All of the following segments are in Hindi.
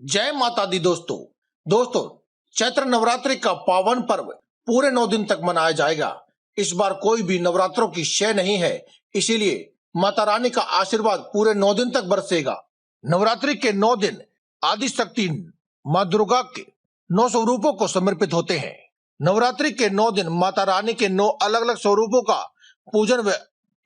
जय माता दी दोस्तों चैत्र नवरात्रि का पावन पर्व पूरे 9 दिन तक मनाया जाएगा। इस बार कोई भी नवरात्रों की शय नहीं है, इसीलिए माता रानी का आशीर्वाद पूरे 9 दिन तक बरसेगा। नवरात्रि के 9 दिन आदि शक्ति माँ दुर्गा के 9 स्वरूपों को समर्पित होते हैं। नवरात्रि के 9 दिन माता रानी के 9 अलग अलग स्वरूपों का पूजन व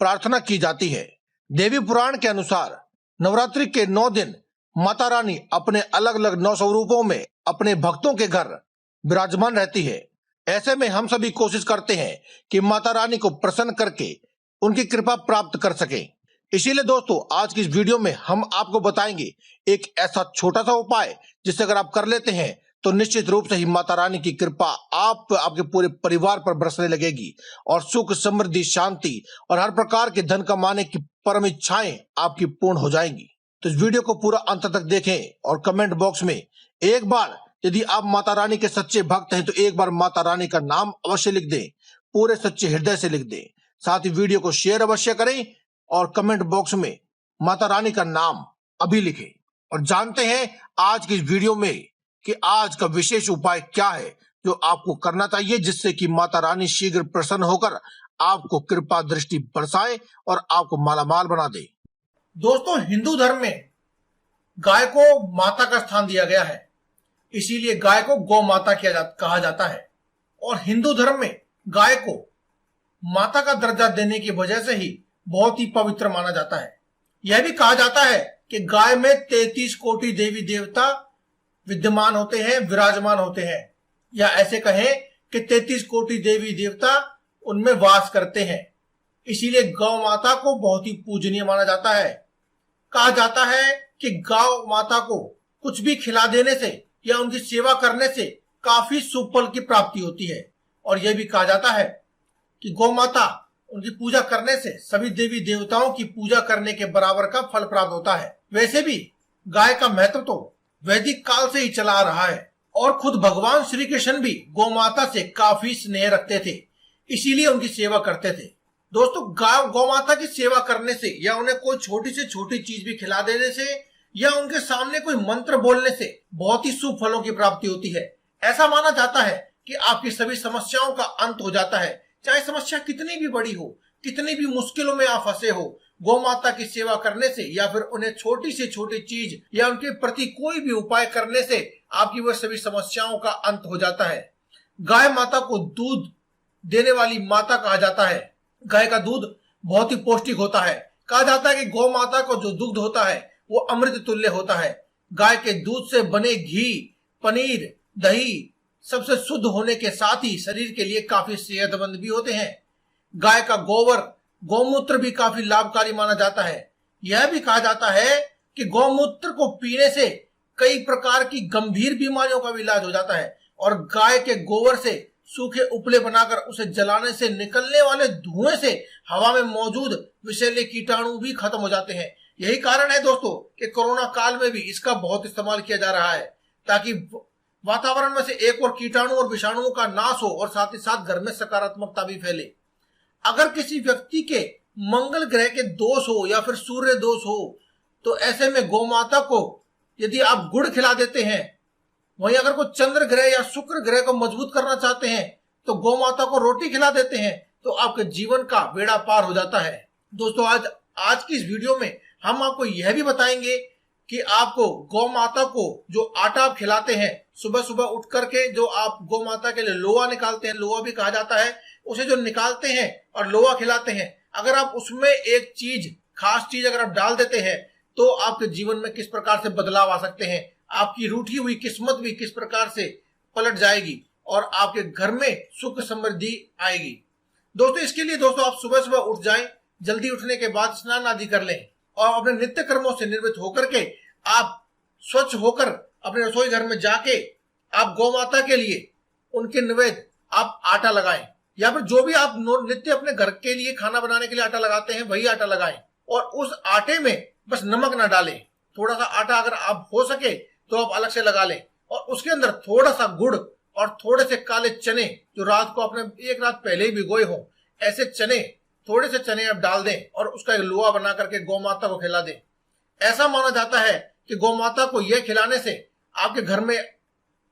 प्रार्थना की जाती है। देवी पुराण के अनुसार नवरात्रि के 9 दिन माता रानी अपने अलग अलग 9 स्वरूपों में अपने भक्तों के घर विराजमान रहती है। ऐसे में हम सभी कोशिश करते हैं कि माता रानी को प्रसन्न करके उनकी कृपा प्राप्त कर सकें। इसीलिए दोस्तों आज की इस वीडियो में हम आपको बताएंगे एक ऐसा छोटा सा उपाय जिसे अगर आप कर लेते हैं तो निश्चित रूप से ही माता रानी की कृपा आपके पूरे परिवार पर बरसने लगेगी और सुख समृद्धि शांति और हर प्रकार के धन कमाने की परम इच्छाएं आपकी पूर्ण हो जाएंगी। तो इस वीडियो को पूरा अंत तक देखें और कमेंट बॉक्स में एक बार यदि आप माता रानी के सच्चे भक्त हैं तो एक बार माता रानी का नाम अवश्य लिख दें, पूरे सच्चे हृदय से लिख दें। साथ ही वीडियो को शेयर अवश्य करें और कमेंट बॉक्स में माता रानी का नाम अभी लिखें। और जानते हैं आज की इस वीडियो में कि आज का विशेष उपाय क्या है जो आपको करना चाहिए जिससे कि माता रानी शीघ्र प्रसन्न होकर आपको कृपा दृष्टि बरसाए और आपको मालामाल बना दे। दोस्तों हिंदू धर्म में गाय को माता का स्थान दिया गया है, इसीलिए गाय को गौ माता कहा जाता है। और हिंदू धर्म में गाय को माता का दर्जा देने की वजह से ही बहुत ही पवित्र माना जाता है। यह भी कहा जाता है कि गाय में 33 कोटि देवी देवता विद्यमान होते हैं, विराजमान होते हैं, या ऐसे कहें कि 33 कोटि देवी देवता उनमें वास करते हैं। इसीलिए गौ माता को बहुत ही पूजनीय माना जाता है। कहा जाता है कि गौ माता को कुछ भी खिला देने से या उनकी सेवा करने से काफी शुभ फल की प्राप्ति होती है। और यह भी कहा जाता है कि गौ माता उनकी पूजा करने से सभी देवी देवताओं की पूजा करने के बराबर का फल प्राप्त होता है। वैसे भी गाय का महत्व तो वैदिक काल से ही चला आ रहा है और खुद भगवान श्री कृष्ण भी गौ माता से काफी स्नेह रखते थे, इसीलिए उनकी सेवा करते थे। दोस्तों गौ माता की सेवा करने से या उन्हें कोई छोटी से छोटी चीज भी खिला देने से या उनके सामने कोई मंत्र बोलने से बहुत ही शुभ फलों की प्राप्ति होती है। ऐसा माना जाता है कि आपकी सभी समस्याओं का अंत हो जाता है, चाहे समस्या कितनी भी बड़ी हो, कितनी भी मुश्किलों में आप फंसे हो। गौ माता की सेवा करने से या फिर उन्हें छोटी से छोटी चीज या उनके प्रति कोई भी उपाय करने से आपकी वह सभी समस्याओं का अंत हो जाता है। गाय माता को दूध देने वाली माता कहा जाता है। गाय का दूध बहुत ही पौष्टिक होता है। कहा जाता है कि गौ माता को जो दूध होता है वो अमृत तुल्य होता है। गाय के दूध से बने घी, पनीर, दही सबसे शुद्ध होने के साथ ही शरीर के लिए काफी सेहतमंद भी होते हैं। गाय का गोबर, गौमूत्र भी काफी लाभकारी माना जाता है। यह भी कहा जाता है कि गौमूत्र को पीने से कई प्रकार की गंभीर बीमारियों का इलाज हो जाता है। और गाय के गोबर से सूखे उपले बनाकर उसे जलाने से निकलने वाले धुएं से हवा में मौजूद विषैले कीटाणु भी खत्म हो जाते हैं। यही कारण है दोस्तों कि कोरोना काल में भी इसका बहुत इस्तेमाल किया जा रहा है, ताकि वातावरण में से एक और कीटाणु और विषाणुओं का नाश हो और साथ ही साथ घर में सकारात्मकता भी फैले। अगर किसी व्यक्ति के मंगल ग्रह के दोष हो या फिर सूर्य दोष हो तो ऐसे में गौ माता को यदि आप गुड़ खिला देते हैं, वहीं अगर कोई चंद्र ग्रह या शुक्र ग्रह को मजबूत करना चाहते हैं तो गौ माता को रोटी खिला देते हैं तो आपके जीवन का बेड़ा पार हो जाता है। दोस्तों आज की इस वीडियो में हम आपको यह भी बताएंगे कि आपको गौ माता को जो आटा आप खिलाते हैं, सुबह सुबह उठ करके जो आप गौ माता के लिए लोहा निकालते हैं, लोहा भी कहा जाता है, उसे जो निकालते हैं और लोहा खिलाते हैं, अगर आप उसमें एक चीज खास चीज अगर आप डाल देते हैं तो आपके जीवन में किस प्रकार से बदलाव आ सकते हैं, आपकी रूठी हुई किस्मत भी किस प्रकार से पलट जाएगी और आपके घर में सुख समृद्धि आएगी। दोस्तों इसके लिए दोस्तों आप सुबह सुबह उठ जाएं, जल्दी उठने के बाद स्नान आदि कर लें और अपने नित्य कर्मों से निर्वृत्त होकर के आप स्वच्छ होकर अपने रसोई घर में जाके आप गौ माता के लिए उनके निवेद आप आटा लगाएं, या फिर जो भी आप नित्य अपने घर के लिए खाना बनाने के लिए आटा लगाते हैं वही आटा लगाएं। और उस आटे में बस नमक ना डालें, थोड़ा सा आटा अगर आप हो सके तो आप अलग से लगा लें और उसके अंदर थोड़ा सा गुड़ और थोड़े से काले चने जो रात को आपने एक रात पहले ही भिगोए हो, ऐसे चने थोड़े से चने आप डाल दें और उसका एक लोहा बना करके गौ माता को खिला दें। ऐसा माना जाता है कि गौ माता को यह खिलाने से आपके घर में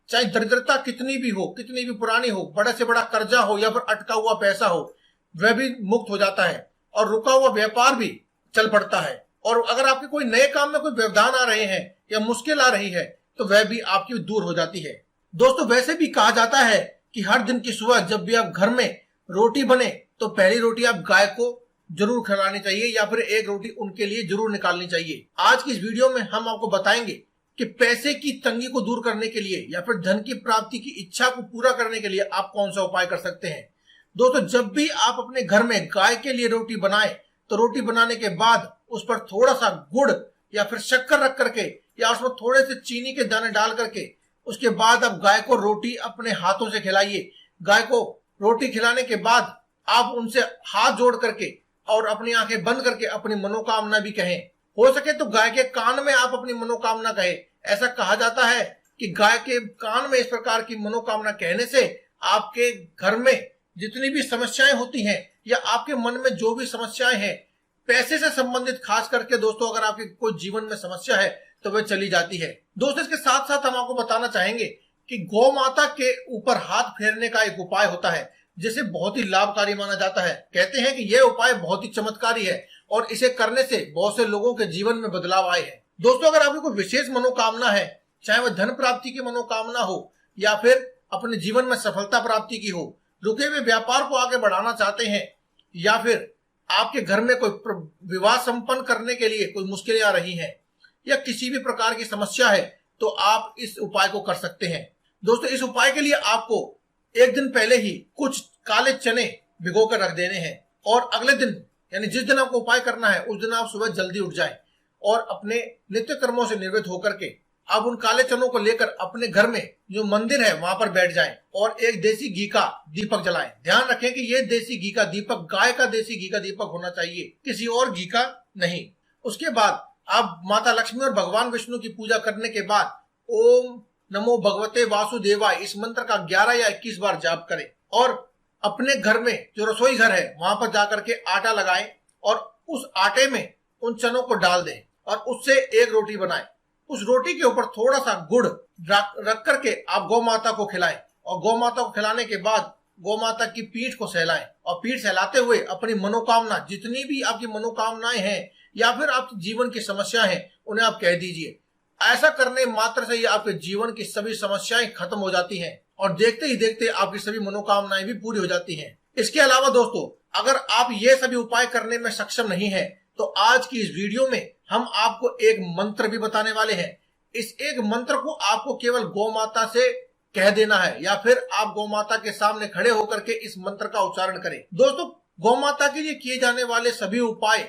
चाहे दरिद्रता कितनी भी हो, कितनी भी पुरानी हो, बड़े से बड़ा कर्जा हो या फिर अटका हुआ पैसा हो, वह भी मुक्त हो जाता है और रुका हुआ व्यापार भी चल पड़ता है। और अगर आपके कोई नए काम में कोई व्यवधान आ रहे हैं या मुश्किल आ रही है तो वह भी आपकी दूर हो जाती है। दोस्तों, वैसे भी कहा जाता है कि हर दिन की सुबह जब भी आप घर में रोटी बने तो पहली रोटी आप गाय को जरूर खिलानी चाहिए या फिर एक रोटी उनके लिए जरूर निकालनी चाहिए। आज की इस वीडियो में हम आपको बताएंगे कि पैसे की तंगी को दूर करने के लिए या फिर धन की प्राप्ति की इच्छा को पूरा करने के लिए आप कौन सा उपाय कर सकते हैं। दोस्तों, जब भी आप अपने घर में गाय के लिए रोटी बनाएं तो रोटी बनाने के बाद उस पर थोड़ा सा गुड़ या फिर शक्कर रख करके या उसमें थोड़े से चीनी के दाने डाल करके उसके बाद आप गाय को रोटी अपने हाथों से खिलाइए। गाय को रोटी खिलाने के बाद आप उनसे हाथ जोड़ करके और अपनी आंखें बंद करके अपनी मनोकामना भी कहें। हो सके तो गाय के कान में आप अपनी मनोकामना कहें। ऐसा कहा जाता है कि गाय के कान में इस प्रकार की मनोकामना कहने से आपके घर में जितनी भी समस्याएं होती हैं या आपके मन में जो भी समस्याएं हैं पैसे से संबंधित, खास करके दोस्तों अगर आपके कोई जीवन में समस्या है तो वह चली जाती है। दोस्तों, इसके साथ साथ हम आपको बताना चाहेंगे कि गौ माता के ऊपर हाथ फेरने का एक उपाय होता है जिसे बहुत ही लाभकारी माना जाता है। कहते हैं कि यह उपाय बहुत ही चमत्कारी है और इसे करने से बहुत से लोगों के जीवन में बदलाव आए हैं। दोस्तों, अगर आपकी कोई विशेष मनोकामना है, चाहे वह धन प्राप्ति की मनोकामना हो या फिर अपने जीवन में सफलता प्राप्ति की हो, रुके हुए व्यापार को आगे बढ़ाना चाहते हैं या फिर आपके घर में कोई विवाह संपन्न करने के लिए कोई मुश्किलें आ रही हैं या किसी भी प्रकार की समस्या है तो आप इस उपाय को कर सकते हैं। दोस्तों, इस उपाय के लिए आपको एक दिन पहले ही कुछ काले चने भिगो कर रख देने हैं और अगले दिन यानी जिस दिन आपको उपाय करना है उस दिन आप सुबह जल्दी उठ जाएं और अपने नित्य कर्मों से निवृत्त होकर के आप उन काले चनों को लेकर अपने घर में जो मंदिर है वहां पर बैठ जाएं और एक देसी घी का दीपक जलाएं। ध्यान रखें कि यह देसी घी का दीपक गाय का देसी घी का दीपक होना चाहिए, किसी और घी का नहीं। उसके बाद आप माता लक्ष्मी और भगवान विष्णु की पूजा करने के बाद ओम नमो भगवते वासुदेवाय इस मंत्र का 11 या 21 बार जाप करें और अपने घर में जो रसोई घर है वहां पर जाकर के आटा लगाएं और उस आटे में उन चनों को डाल दें और उससे एक रोटी बनाएं। उस रोटी के ऊपर थोड़ा सा गुड़ रख करके आप गौ माता को खिलाएं और गौ माता को खिलाने के बाद गौ माता की पीठ को सहलाएं और पीठ सहलाते हुए अपनी मनोकामना, जितनी भी आपकी मनोकामनाएं हैं या फिर आपकी जीवन की समस्या है उन्हें आप कह दीजिए। ऐसा करने मात्र से ही आपके जीवन की सभी समस्याएं खत्म हो जाती हैं और देखते ही देखते आपकी सभी मनोकामनाएं भी पूरी हो जाती हैं। इसके अलावा दोस्तों, अगर आप ये सभी उपाय करने में सक्षम नहीं है तो आज की इस वीडियो में हम आपको एक मंत्र भी बताने वाले हैं। इस एक मंत्र को आपको केवल गौ माता से कह देना है या फिर आप गौ माता के सामने खड़े होकर के इस मंत्र का उच्चारण करें। दोस्तों, गौ माता के लिए किए जाने वाले सभी उपाय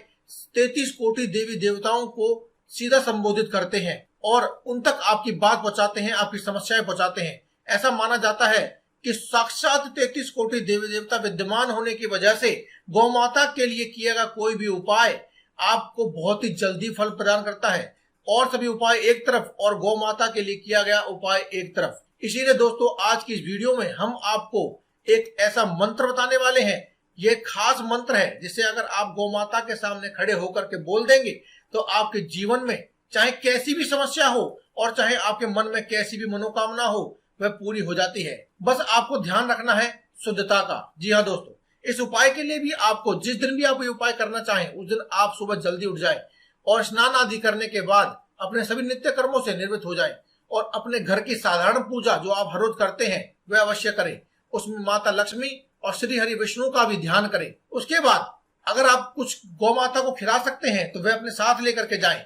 33 कोटि देवी देवताओं को सीधा संबोधित करते हैं और उन तक आपकी बात पहुंचाते हैं, आपकी समस्याएं पहुंचाते हैं। ऐसा माना जाता है कि साक्षात 33 कोटि देवी देवता विद्यमान होने की वजह से गौ माता के लिए किया गया कोई भी उपाय आपको बहुत ही जल्दी फल प्रदान करता है और सभी उपाय एक तरफ और गौ माता के लिए किया गया उपाय एक तरफ। इसीलिए दोस्तों, आज की इस वीडियो में हम आपको एक ऐसा मंत्र बताने वाले हैं। यह खास मंत्र है जिसे अगर आप गौ माता के सामने खड़े होकर के बोल देंगे तो आपके जीवन में चाहे कैसी भी समस्या हो और चाहे आपके मन में कैसी भी मनोकामना हो वह पूरी हो जाती है। बस आपको ध्यान रखना है शुद्धता का। जी हाँ दोस्तों, इस उपाय के लिए भी आपको जिस दिन भी आप ये उपाय करना चाहें उस दिन आप सुबह जल्दी उठ जाएं और स्नान आदि करने के बाद अपने सभी नित्य कर्मों से निवृत्त हो जाएं और अपने घर की साधारण पूजा जो आप हर रोज करते हैं वह अवश्य करें। उसमें माता लक्ष्मी और श्री हरि विष्णु का भी ध्यान करें। उसके बाद अगर आप कुछ गौ माता को खिला सकते हैं तो वह अपने साथ लेकर के जाएं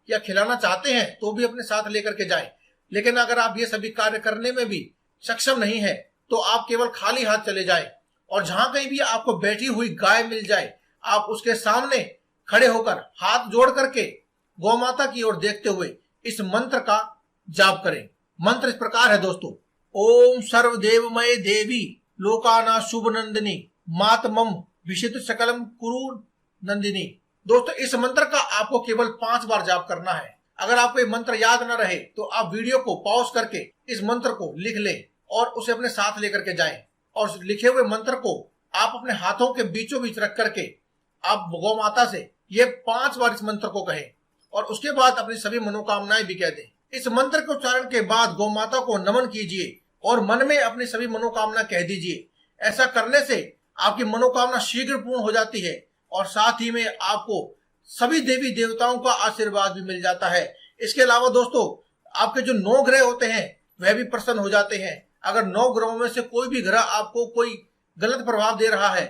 या खिलाना चाहते हैं तो भी अपने साथ लेकर के जाएं। लेकिन अगर आप ये सभी कार्य करने में भी सक्षम नहीं है तो आप केवल खाली हाथ चले जाएं और जहां कहीं भी आपको बैठी हुई गाय मिल जाए आप उसके सामने खड़े होकर हाथ जोड़ करके गौ माता की ओर देखते हुए इस मंत्र का जाप करें। मंत्र इस प्रकार है दोस्तों, ओम सर्वदेवमय देवी लोकाना शुभ नंदिनी मातमम विशित सकलम कुरु नंदिनी। दोस्तों, इस मंत्र का आपको केवल 5 बार जाप करना है। अगर आपको ये मंत्र याद न रहे तो आप वीडियो को पॉज करके इस मंत्र को लिख लें और उसे अपने साथ लेकर के जाएं और लिखे हुए मंत्र को आप अपने हाथों के बीचों बीच रख करके आप गौ माता से ये 5 बार इस मंत्र को कहें और उसके बाद अपनी सभी मनोकामनाएं भी कह दें। इस मंत्र के उच्चारण के बाद गौ माता को नमन कीजिए और मन में अपनी सभी मनोकामना कह दीजिए। ऐसा करने से आपकी मनोकामना शीघ्र पूर्ण हो जाती है और साथ ही में आपको सभी देवी देवताओं का आशीर्वाद भी मिल जाता है। इसके अलावा दोस्तों, आपके जो 9 ग्रह होते हैं वह भी प्रसन्न हो जाते हैं। अगर 9 ग्रहों में से कोई भी ग्रह आपको कोई गलत प्रभाव दे रहा है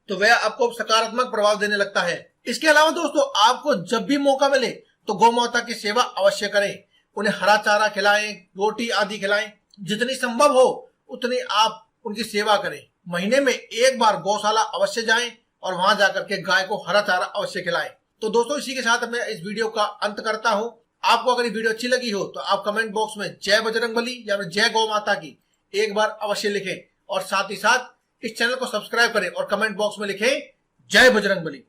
तो वह आपको सकारात्मक प्रभाव देने लगता है। इसके अलावा दोस्तों, आपको जब भी मौका मिले तो गौ माता की सेवा अवश्य करें। उन्हें हरा चारा खिलाएं, रोटी आदि खिलाएं। जितनी संभव हो उतनी आप उनकी सेवा करें। महीने में एक बार गौशाला अवश्य जाएं और वहां जाकर के गाय को हरा चारा अवश्य खिलाएं। तो दोस्तों, इसी के साथ मैं इस वीडियो का अंत करता हूं। आपको अगर ये वीडियो अच्छी लगी हो तो आप कमेंट बॉक्स में जय बजरंगबली या फिर जय गौ माता की एक बार अवश्य लिखें और साथ ही साथ इस चैनल को सब्सक्राइब करें और कमेंट बॉक्स में लिखें जय बजरंगबली।